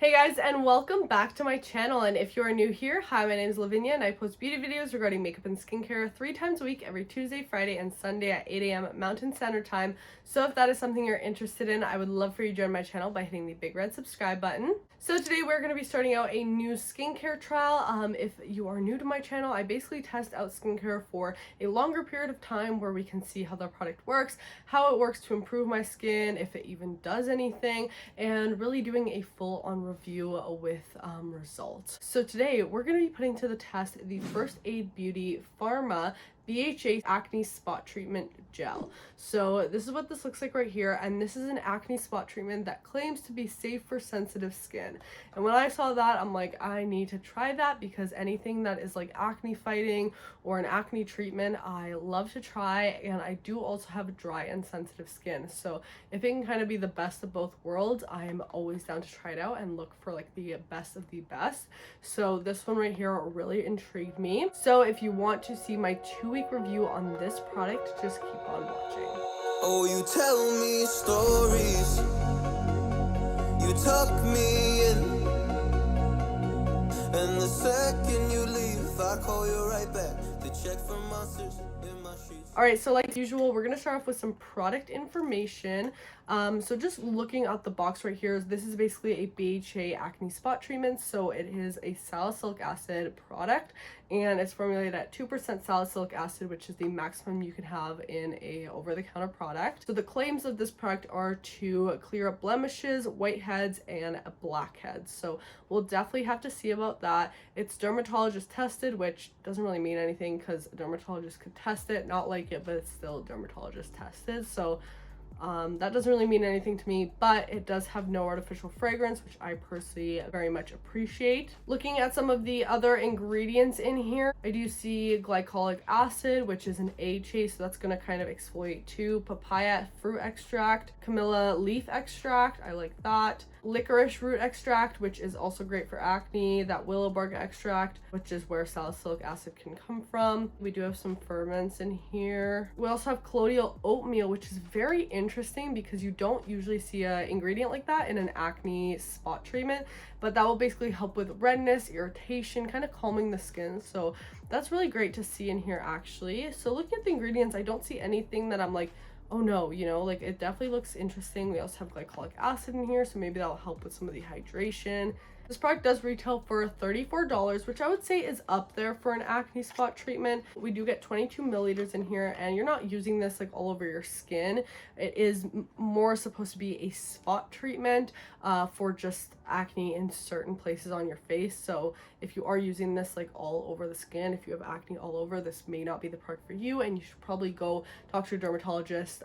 Hey guys, and welcome back to my channel. And if you are new here, hi, my name is Lavinia and I post beauty videos regarding makeup and skincare 3 times a week, every Tuesday, Friday, and Sunday at 8 a.m. Mountain Standard Time. So if that is something you're interested in, I would love for you to join my channel by hitting the big red subscribe button. So today we're going to be starting out a new skincare trial. If you are new to my channel, I basically test out skincare for a longer period of time where we can see how the product works, how it works to improve my skin, if it even does anything, and really doing a full-on review with results. So today we're going to be putting to the test the First Aid Beauty Pharma BHA Acne Spot Treatment Gel. So this is what this looks like right here, and this is an acne spot treatment that claims to be safe for sensitive skin. And when I saw that, I'm like, I need to try that, because anything that is like acne fighting or an acne treatment, I love to try. And I do also have dry and sensitive skin, so if it can kind of be the best of both worlds, I'm always down to try it out and look for like the best of the best. So this one right here really intrigued me. So if you want to see my 2-week review on this product, just keep on watching. Oh, you tell me stories, you tuck me in, and the second you leave, I call you right back to check for monsters in my sheets. All right, so like usual, we're gonna start off with some product information. So just looking at the box right here, this is basically a BHA acne spot treatment. So it is a salicylic acid product, and it's formulated at 2% salicylic acid, which is the maximum you can have in a over-the-counter product. So the claims of this product are to clear up blemishes, whiteheads, and blackheads. So we'll definitely have to see about that. It's dermatologist tested, which doesn't really mean anything because a dermatologist could test it, not like it, but it's still dermatologist tested. So that doesn't really mean anything to me, but it does have no artificial fragrance, which I personally very much appreciate. Looking at some of the other ingredients in here, I do see glycolic acid, which is an AHA, so that's going to kind of exfoliate too. Papaya fruit extract, Camilla leaf extract, I like that. Licorice root extract, which is also great for acne. That willow bark extract, which is where salicylic acid can come from. We do have some ferments in here. We also have colloidal oatmeal, which is very interesting because you don't usually see an ingredient like that in an acne spot treatment, but that will basically help with redness, irritation, kind of calming the skin. So that's really great to see in here actually. So looking at the ingredients, I don't see anything that I'm like, oh no, you know, like it definitely looks interesting. We also have glycolic acid in here, so maybe that'll help with some of the hydration. This product does retail for $34, which I would say is up there for an acne spot treatment. We do get 22 milliliters in here, and you're not using this like all over your skin. It is more supposed to be a spot treatment for just acne in certain places on your face. So if you are using this like all over the skin, if you have acne all over, this may not be the product for you, and you should probably go talk to your dermatologist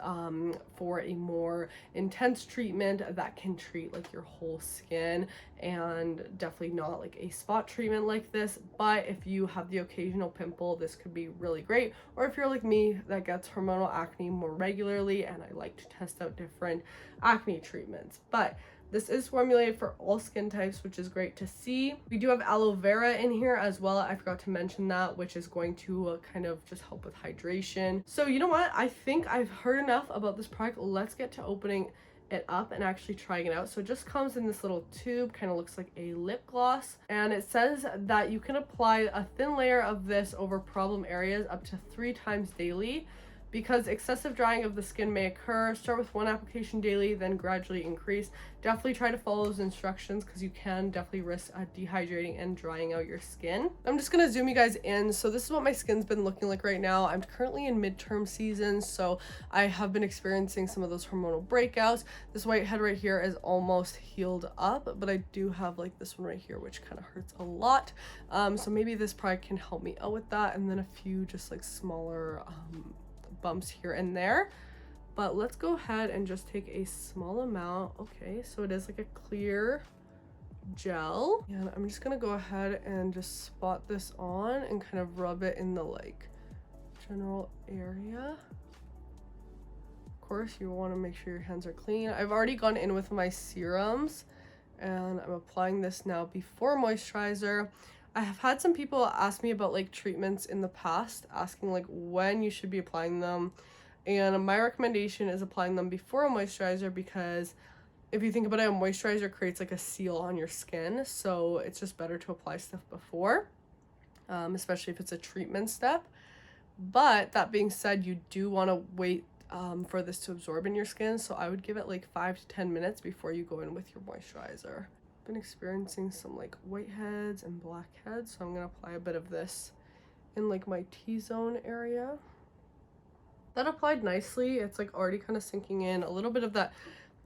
for a more intense treatment that can treat like your whole skin, and definitely not like a spot treatment like this. But if you have the occasional pimple, this could be really great. Or if you're like me that gets hormonal acne more regularly, and I like to test out different acne treatments. But this is formulated for all skin types, which is great to see. We do have aloe vera in here as well. I forgot to mention that, which is going to kind of just help with hydration. So you know what? I think I've heard enough about this product. Let's get to opening it up and actually trying it out. So it just comes in this little tube, kind of looks like a lip gloss, and it says that you can apply a thin layer of this over problem areas up to 3 times daily. Because excessive drying of the skin may occur, start with 1 application daily, then gradually increase. Definitely try to follow those instructions, because you can definitely risk dehydrating and drying out your skin. I'm just gonna zoom you guys in. So this is what my skin's been looking like right now. I'm currently in midterm season, so I have been experiencing some of those hormonal breakouts. This whitehead right here is almost healed up, but I do have like this one right here, which kind of hurts a lot. So maybe this product can help me out with that, and then a few just like smaller bumps here and there. But let's go ahead and just take a small amount. Okay, so it is like a clear gel, and I'm just gonna go ahead and just spot this on and kind of rub it in the like general area. Of course, you want to make sure your hands are clean. I've already gone in with my serums, and I'm applying this now before moisturizer. I have had some people ask me about like treatments in the past, asking like when you should be applying them, and my recommendation is applying them before a moisturizer, because if you think about it, a moisturizer creates like a seal on your skin, so it's just better to apply stuff before, especially if it's a treatment step. But that being said, you do want to wait for this to absorb in your skin, so I would give it like 5 to 10 minutes before you go in with your moisturizer. I've been experiencing some like whiteheads and blackheads, so I'm gonna apply a bit of this in like my T-zone area. That applied nicely. It's like already kind of sinking in, a little bit of that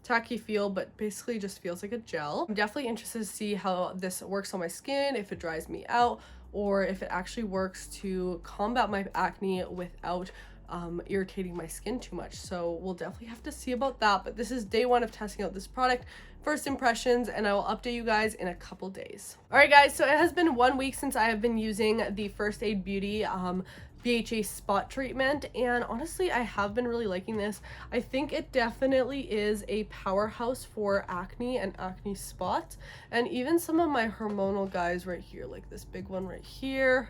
tacky feel, but basically just feels like a gel. I'm definitely interested to see how this works on my skin, if it dries me out, or if it actually works to combat my acne without irritating my skin too much. So we'll definitely have to see about that, but this is day 1 of testing out this product, first impressions, and I will update you guys in a couple days. All right guys, so it has been 1 week since I have been using the First Aid Beauty BHA spot treatment, and honestly I have been really liking this. I think it definitely is a powerhouse for acne and acne spots, and even some of my hormonal guys right here, like this big one right here,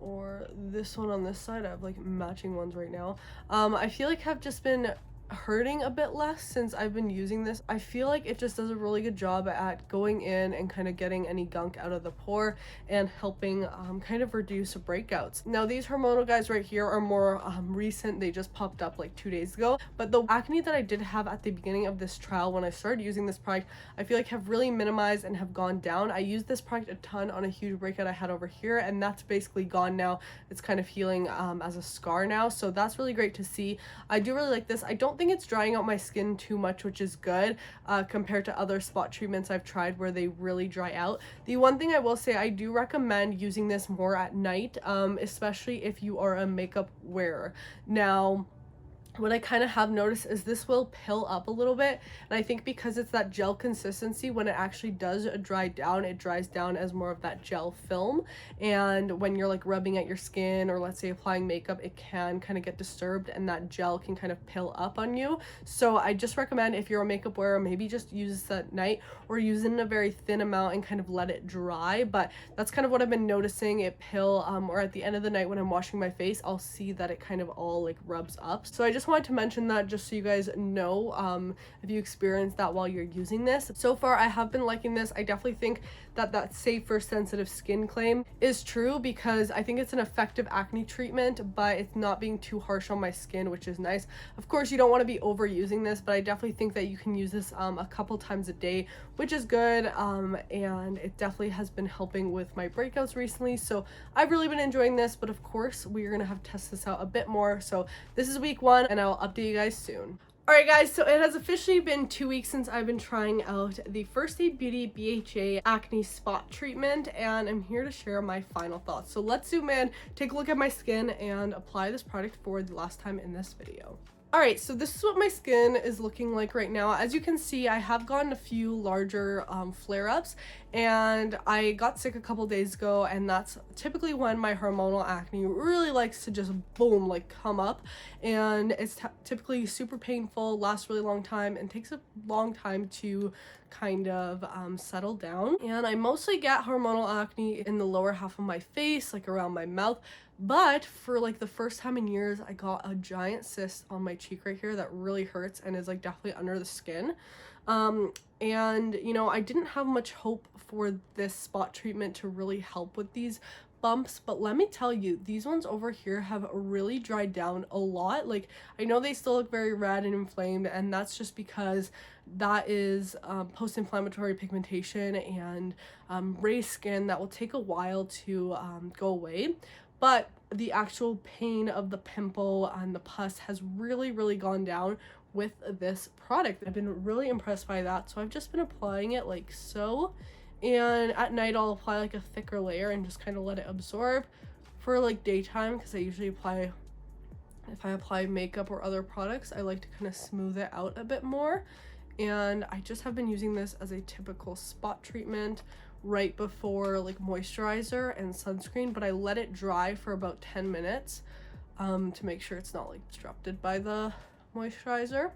or this one on this side. I have like matching ones right now. I feel like have just been hurting a bit less since I've been using this. I feel like it just does a really good job at going in and kind of getting any gunk out of the pore and helping kind of reduce breakouts. Now these hormonal guys right here are more recent. They just popped up like 2 days ago, but the acne that I did have at the beginning of this trial when I started using this product, I feel like have really minimized and have gone down. I used this product a ton on a huge breakout I had over here, and that's basically gone now. It's kind of healing as a scar now, so that's really great to see. I do really like this. I don't think it's drying out my skin too much, which is good compared to other spot treatments I've tried where they really dry out. The one thing I will say, I do recommend using this more at night, especially if you are a makeup wearer. Now what I kind of have noticed is this will pill up a little bit, and I think because it's that gel consistency, when it actually does dry down, it dries down as more of that gel film, and when you're like rubbing at your skin or let's say applying makeup, it can kind of get disturbed and that gel can kind of pill up on you. So I just recommend, if you're a makeup wearer, maybe just use this at night or use it in a very thin amount and kind of let it dry. But that's kind of what I've been noticing, it pill or at the end of the night when I'm washing my face, I'll see that it kind of all like rubs up. So I just wanted to mention that just so you guys know if you experience that while you're using this. So far I have been liking this. I definitely think that that safe for sensitive skin claim is true, because I think it's an effective acne treatment, but it's not being too harsh on my skin, which is nice. Of course you don't want to be overusing this, but I definitely think that you can use this a couple times a day, which is good, and it definitely has been helping with my breakouts recently. So I've really been enjoying this, but of course we're gonna have to test this out a bit more. So this is week 1 and I'll update you guys soon. Alright guys, so it has officially been 2 weeks since I've been trying out the First Aid Beauty BHA acne spot treatment, and I'm here to share my final thoughts. So let's zoom in, take a look at my skin, and apply this product for the last time in this video. Alright, so this is what my skin is looking like right now. As you can see, I have gotten a few larger flare-ups, and I got sick a couple days ago, and that's typically when my hormonal acne really likes to just boom, like come up, and it's typically super painful, lasts a really long time, and takes a long time to kind of settle down. And I mostly get hormonal acne in the lower half of my face, like around my mouth. But for like the first time in years, I got a giant cyst on my cheek right here that really hurts and is like definitely under the skin. And you know, I didn't have much hope for this spot treatment to really help with these bumps, but let me tell you, these ones over here have really dried down a lot. Like, I know they still look very red and inflamed, and that's just because that is post-inflammatory pigmentation and raised skin that will take a while to go away. But the actual pain of the pimple and the pus has really gone down with this product. I've been really impressed by that, so I've just been applying it like so, and at night I'll apply like a thicker layer and just kind of let it absorb. For like daytime, because I usually apply, if I apply makeup or other products, I like to kind of smooth it out a bit more. And I just have been using this as a typical spot treatment right before like moisturizer and sunscreen, but I let it dry for about 10 minutes to make sure it's not like disrupted by the moisturizer.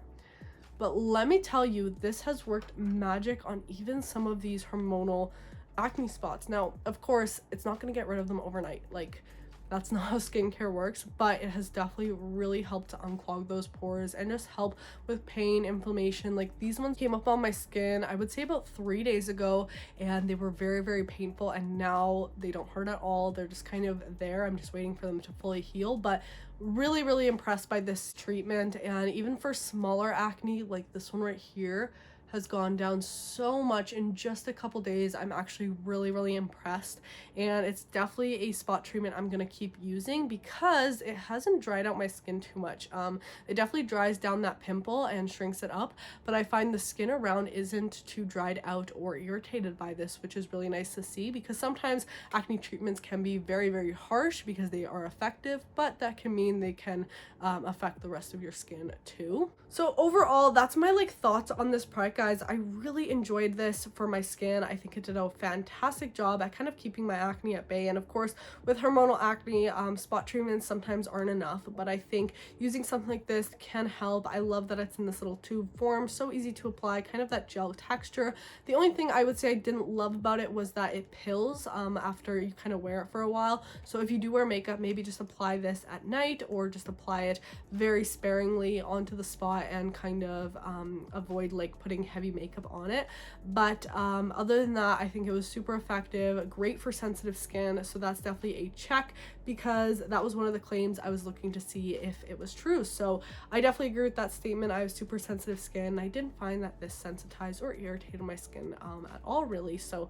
But let me tell you, this has worked magic on even some of these hormonal acne spots. Now, of course, it's not going to get rid of them overnight. Like, that's not how skincare works, but it has definitely really helped to unclog those pores and just help with pain, inflammation. Like these ones came up on my skin, I would say about 3 days ago, and they were very, very painful, and now they don't hurt at all. They're just kind of there. I'm just waiting for them to fully heal, but really, really impressed by this treatment. And even for smaller acne, like this one right here, has gone down so much in just a couple days. I'm actually really, really impressed, and it's definitely a spot treatment I'm gonna keep using because it hasn't dried out my skin too much. It definitely dries down that pimple and shrinks it up, but I find the skin around isn't too dried out or irritated by this, which is really nice to see, because sometimes acne treatments can be very, very harsh because they are effective, but that can mean they can affect the rest of your skin too. So overall, that's my thoughts on this product, guys. I really enjoyed this for my skin. I think it did a fantastic job at kind of keeping my acne at bay. And of course, with hormonal acne, spot treatments sometimes aren't enough, but I think using something like this can help. I love that it's in this little tube form, so easy to apply, kind of that gel texture. The only thing I would say I didn't love about it was that it pills after you kind of wear it for a while. So if you do wear makeup, maybe just apply this at night, or just apply it very sparingly onto the spot and kind of avoid putting heavy makeup on it. But other than that, I think it was super effective, great for sensitive skin, so that's definitely a check, because that was one of the claims I was looking to see if it was true. So I definitely agree with that statement. I have super sensitive skin. I didn't find that this sensitized or irritated my skin at all, really. So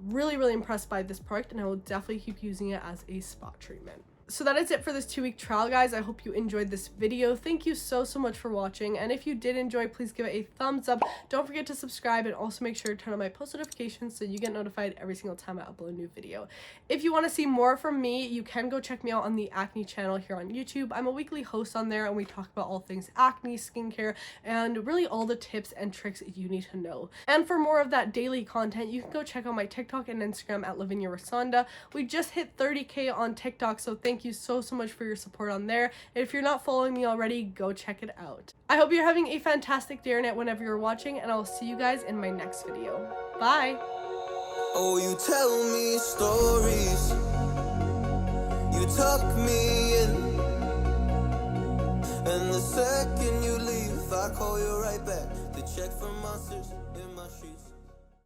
really, really impressed by this product, and I will definitely keep using it as a spot treatment. So that is it for this 2-week trial, guys. I hope you enjoyed this video. Thank you so much for watching, and if you did enjoy, please give it a thumbs up. Don't forget to subscribe, and also make sure to turn on my post notifications so you get notified every single time I upload a new video. If you want to see more from me, you can go check me out on the Acne channel here on YouTube. I'm a weekly host on there, and we talk about all things acne, skincare, and really all the tips and tricks you need to know. And for more of that daily content, you can go check out my TikTok and Instagram at Lavinia. We just hit 30K on TikTok, so thank you so much for your support on there. And if you're not following me already, go check it out. I hope you're having a fantastic day or night whenever you're watching, and I'll see you guys in my next video. Bye! Oh, you tell me stories, you tuck me in, and the second you leave, I call you right back to check for monsters in my sheets.